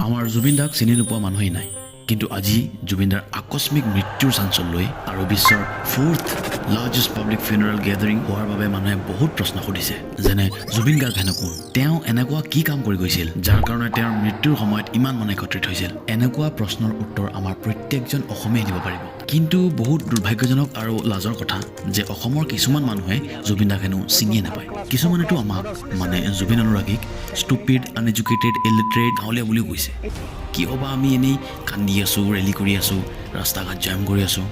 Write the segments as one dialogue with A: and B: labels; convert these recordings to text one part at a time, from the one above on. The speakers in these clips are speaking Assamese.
A: আমাৰ জুবিন দাক চিনি নোপোৱা মানুহেই নাই কিন্তু আজি জুবিন দাৰ আকস্মিক মৃত্যুৰ চাঞ্চল লৈ আৰু বিশ্বৰ 4th largest public funeral gathering হোৱাৰ বাবে মানুহে বহুত প্ৰশ্ন সুধিছে যেনে জুবিন গাৰ্গ হেনো কোন তেওঁ এনেকুৱা কি কাম কৰি গৈছিল যাৰ কাৰণে তেওঁৰ মৃত্যুৰ সময়ত ইমান মানুহ একত্ৰিত হৈছিল এনেকুৱা প্ৰশ্নৰ উত্তৰ আমাৰ প্ৰত্যেকজন অসমীয়াই দিব পাৰিব কিন্তু বহুত দুৰ্ভাগ্যজনক আৰু লাজৰ কথা যে অসমৰ কিছুমান মানুহে জুবিন দাক হেনো চিনিয়ে নাপায় কিছুমানেতো আমাক মানে জুবিন অনুৰাগীক ষ্টুপিড আনএডুকেটেড ইলিটাৰেট গাঁৱলীয়া বুলিও কৈছে কিয় বা আমি এনেই কান্দি আছোঁ ৰেলী কৰি আছোঁ ৰাস্তা ঘাট জাম কৰি আছোঁ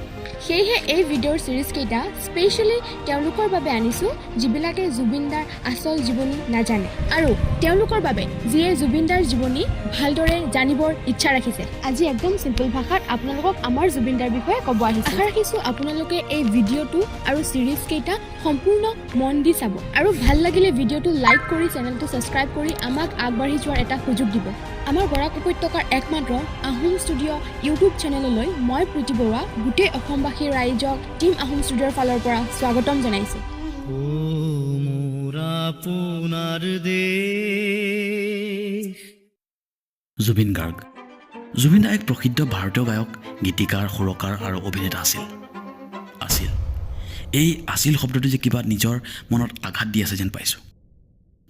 B: সেয়েহে এই ভিডিঅ'ৰ চিৰিজকেইটা স্পেচিয়েলি তেওঁলোকৰ বাবে আনিছোঁ যিবিলাকে জুবিনদাৰ আচল জীৱনী নাজানে আৰু তেওঁলোকৰ বাবে যিয়ে জুবিনদাৰ জীৱনী ভালদৰে জানিবৰ ইচ্ছা ৰাখিছে আজি একদম চিম্পল ভাষাত আপোনালোকক আমাৰ জুবিনদাৰ বিষয়ে ক'ব আহিছোঁ আশা ৰাখিছোঁ আপোনালোকে এই ভিডিঅ'টো আৰু চিৰিজকেইটা সম্পূৰ্ণ মন দি চাব আৰু ভাল লাগিলে ভিডিঅ'টো লাইক কৰি চেনেলটো ছাবস্ক্ৰাইব কৰি আমাক আগবাঢ়ি যোৱাৰ এটা সুযোগ দিব আমাৰ বৰাক উপত্যকাৰ একমাত্ৰ আহোম ষ্টুডিঅ' ইউটিউব চেনেললৈ মই প্ৰীতি বৰুৱা গোটেই অসমবাসী ৰাইজক টিম আহোম ষ্টুডিঅ'ৰ ফালৰ পৰা স্বাগতম জনাইছোঁ
A: জুবিন গাৰ্গ জুবিন দা এক প্ৰসিদ্ধ ভাৰতীয় গায়ক গীতিকাৰ সুৰকাৰ আৰু অভিনেতা আছিল এই আছিল শব্দটো যে কিবা নিজৰ মনত আঘাত দি আছে যেন পাইছোঁ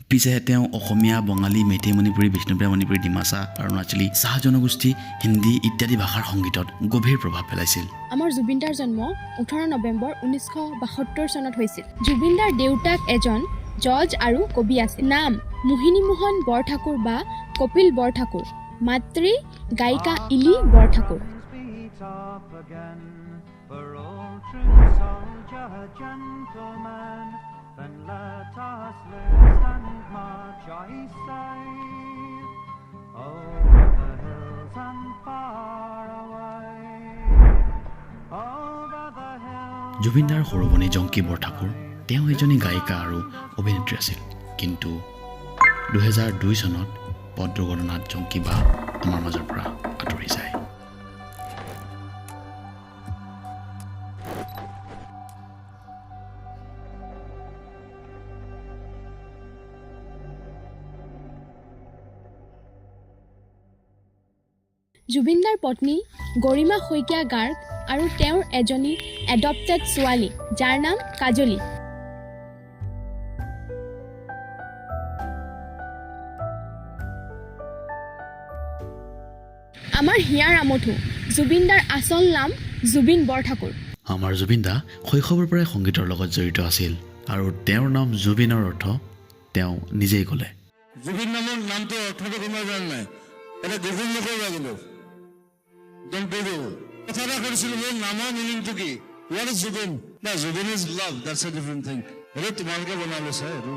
A: পিছে তেওঁ অসমীয়া বঙালী মেইটেই মণিপুৰী বিষ্ণুপ্ৰিয়া মণিপুৰী ডিমাচা অৰুণাচলী চাহ জনগোষ্ঠী হিন্দী ইত্যাদি ভাষাৰ সংগীতত গভীৰ প্ৰভাৱ পেলাইছিল
B: আমাৰ জুবিনদাৰ জন্ম 18 নৱেম্বৰ 1972 চনত হৈছিল জুবিনদাৰ দেউতাক এজন জজ আৰু কবি আছিল নাম মোহিনীমোহন বৰঠাকুৰ বা কপিল বৰঠাকুৰ মাতৃ গায়িকা ইলি Borthakur
C: Then let us live and march, I say, over the hills and far away, over the hills.
A: জুবিনদাৰ সৰু ভনী জংকী বৰঠাকুৰ তেওঁ এজনী গায়িকা আৰু অভিনেত্ৰী আছিল কিন্তু 2002 চনত পথ দুৰ্ঘটনাত জংকী বা আমাৰ মাজৰ পৰা আঁতৰি যায়
B: জুবিনদাৰ পত্নী গৰিমা শইকীয়া গাৰ্গ আৰু তেওঁৰ এজনী এডপ্টেড ছোৱালী যাৰ নাম কাজলী আমাৰ হিয়াৰ আমঠু জুবিনদাৰ আচল নাম জুবিন বৰঠাকুৰ
A: আমাৰ জুবিন দা শৈশৱৰ পৰাই সংগীতৰ লগত জড়িত আছিল আৰু তেওঁৰ নাম জুবিনৰ অৰ্থ তেওঁ নিজেই ক'লে
D: জুবিন নামৰ নামটো অৰ্থটো কোনোবা জানে নাই এটা গোপন নকৰিবা কিন্তু Don't do it. কথা এটা কৰিছিলোঁ মোৰ নামৰ মিনিংটো কি What is Zubin? No, Zubin is love. That's a different thing. সেইটো তোমালোকে বনাই লৈছা সেইটো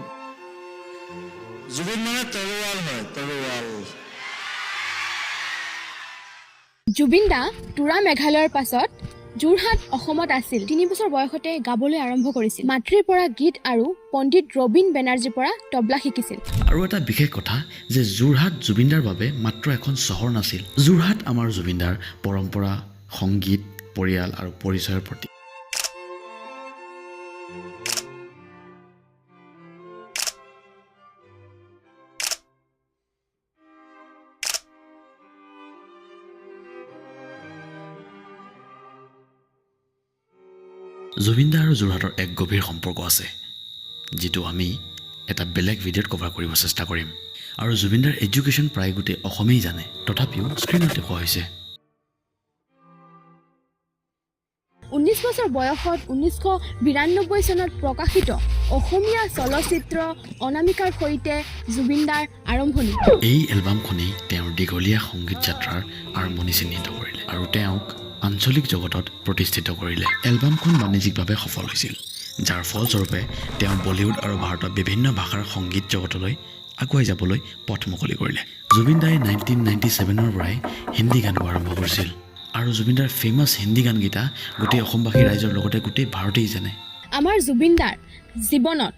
D: জুবিন মানে তৰোৱাল হয় তৰোৱাল
B: জুবিনদা তুৰা মেঘালয়ৰ পাছত যোৰহাট অসমত আছিল 3 বছৰ বয়সতে গাবলৈ আৰম্ভ কৰিছিল মাতৃৰ পৰা গীত আৰু পণ্ডিত ৰবীন বেনাৰ্জীৰ পৰা তবলা শিকিছিল
A: আৰু এটা বিশেষ কথা যে যোৰহাট জুবিনদাৰ বাবে মাত্ৰ এখন চহৰ নাছিল যোৰহাট আমাৰ জুবিনদাৰ পৰম্পৰা সংগীত পৰিয়াল আৰু পৰিচয়ৰ প্ৰতীক জুবিনদা আৰু যোৰহাটৰ এক গভীৰ সম্পৰ্ক আছে যিটো আমি এটা বেলেগ ভিডিঅ'ত কভাৰ কৰিব চেষ্টা কৰিম আৰু জুবিনদাৰ এডুকেশ্যন প্ৰায় গোটেই অসমেই জানে তথাপিও স্ক্ৰীণত দেখুওৱা হৈছে
B: 19 বছৰ বয়সত 1992 চনত প্ৰকাশিত অসমীয়া চলচ্চিত্ৰ অনামিকাৰ সৈতে জুবিনদাৰ আৰম্ভণি
A: এই এলবামখনেই তেওঁৰ দীঘলীয়া সংগীত যাত্ৰাৰ আৰম্ভণি চিহ্নিত কৰিলে আৰু তেওঁক আঞ্চলিক জগতত প্ৰতিষ্ঠিত কৰিলে এলবামখন বাণিজ্যিকভাৱে সফল হৈছিল যাৰ ফলস্বৰূপে তেওঁ বলিউড আৰু ভাৰতৰ বিভিন্ন ভাষাৰ সংগীত জগতলৈ আগুৱাই যাবলৈ পথ মুকলি কৰিলে জুবিনদাই 1997ৰ পৰাই হিন্দী গান গোৱা আৰম্ভ কৰিছিল আৰু জুবিনদাৰ ফেমাছ হিন্দী গানকেইটা গোটেই অসমবাসী ৰাইজৰ লগতে গোটেই ভাৰতেই জানে
B: আমাৰ জুবিনদাৰ জীৱনত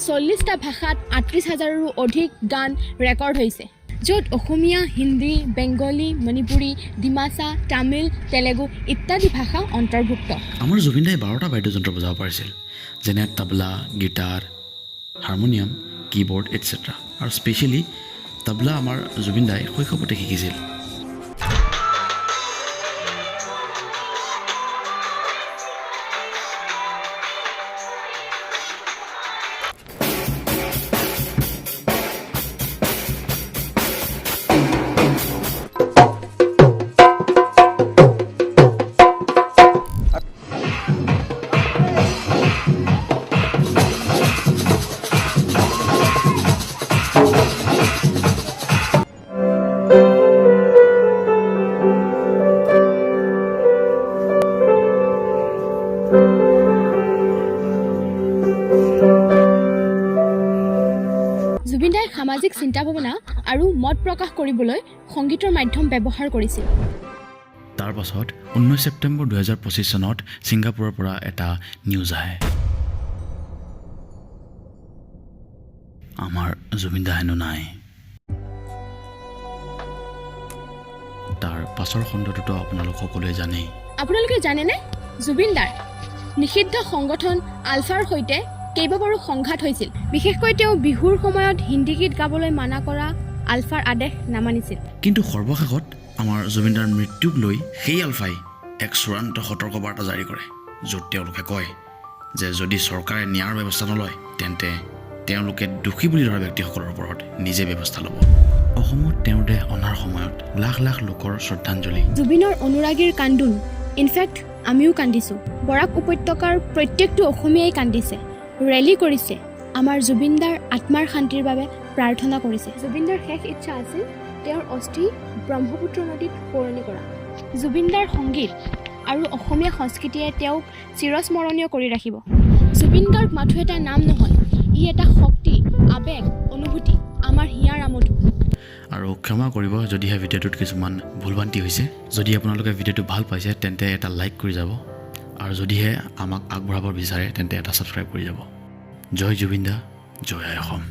B: 40টা ভাষাত 38,000ৰো অধিক গান ৰেকৰ্ড হৈছে য'ত অসমীয়া হিন্দী বেংগলী মণিপুৰী ডিমাচা তামিল তেলেগু ইত্যাদি ভাষা অন্তৰ্ভুক্ত
A: আমাৰ জুবিনদাই 12টা বাদ্যযন্ত্ৰ বজাব পাৰিছিল যেনে তবলা গিটাৰ হাৰমনিয়াম কীবোৰ্ড এটচেট্ৰা আৰু স্পেচিয়েলি তবলা আমাৰ জুবিন দাই শৈশৱতে শিকিছিল।
B: জুবিন দাই সামাজিক চিন্তা ভাৱনা আৰু মত প্ৰকাশ কৰিবলৈ সংগীতৰ মাধ্যম ব্যৱহাৰ কৰিছিল।
A: তাৰ পাছত 19 ছেপ্টেম্বৰ 2025 চনত ছিংগাপুৰৰ পৰা এটা নিউজ আহে, আমাৰ জুবিন দা হেনো নাই। তাৰ পাছৰ খণ্ডটোতো আপোনালোক সকলোৱে জানেই।
B: আপোনালোকে জানেনে জুবিন দাৰ নিষিদ্ধ সংগঠন আলফাৰ সৈতে কেইবাবাৰো সংঘাত হৈছিল। বিশেষকৈ তেওঁ বিহুৰ সময়ত হিন্দী গীত গাবলৈ মানা কৰা আলফাৰ আদেশ নামানিছিল।
A: কিন্তু সৰ্বশেষত আমাৰ জুবিন দাৰ মৃত্যুক লৈ সেই আলফাই এক চূড়ান্ত সতৰ্কবাৰ্তা জাৰি কৰে, য'ত তেওঁলোকে কয় যে যদি চৰকাৰে ন্যায়ৰ ব্যৱস্থা নলয় তেন্তে তেওঁলোকে দোষী বুলি ধৰা ব্যক্তিসকলৰ ওপৰত নিজে ব্যৱস্থা ল'ব। অসমত তেওঁৰ দেহ অনাৰ সময়ত লাখ লাখ লোকৰ শ্ৰদ্ধাঞ্জলি।
B: জুবিনৰ অনুৰাগীৰ কান্দোন, ইনফেক্ট আমিও কান্দিছোঁ। বৰাক উপত্যকাৰ প্ৰত্যেকটো অসমীয়াই কান্দিছে, ৰেলী কৰিছে, আমাৰ জুবিন দাৰ আত্মাৰ শান্তিৰ বাবে প্ৰাৰ্থনা কৰিছে। জুবিন দাৰ শেষ ইচ্ছা আছিল তেওঁৰ অস্থি ব্ৰহ্মপুত্ৰ নদীত সোঁৱৰণি কৰা। জুবিন দাৰ সংগীত আৰু অসমীয়া সংস্কৃতিয়ে তেওঁক চিৰস্মৰণীয় কৰি ৰাখিব। জুবিন গাৰ্গ মাথো এটা নাম নহয়, ই এটা শক্তি, আৱেগ, অনুভূতি, আমাৰ হিয়াৰ আমঠু।
A: আৰু ক্ষমা কৰিব যদিহে ভিডিঅ'টোত কিছুমান ভুলভ্ৰান্তি হৈছে। যদি আপোনালোকে ভিডিঅ'টো ভাল পাইছে তেন্তে এটা লাইক কৰি যাব, আৰু যদিহে আমাক আগবঢ়াব বিচাৰে তেন্তে এটা ছাবস্ক্ৰাইব কৰি যাব। জয় জুবিন দা, জয় অসম।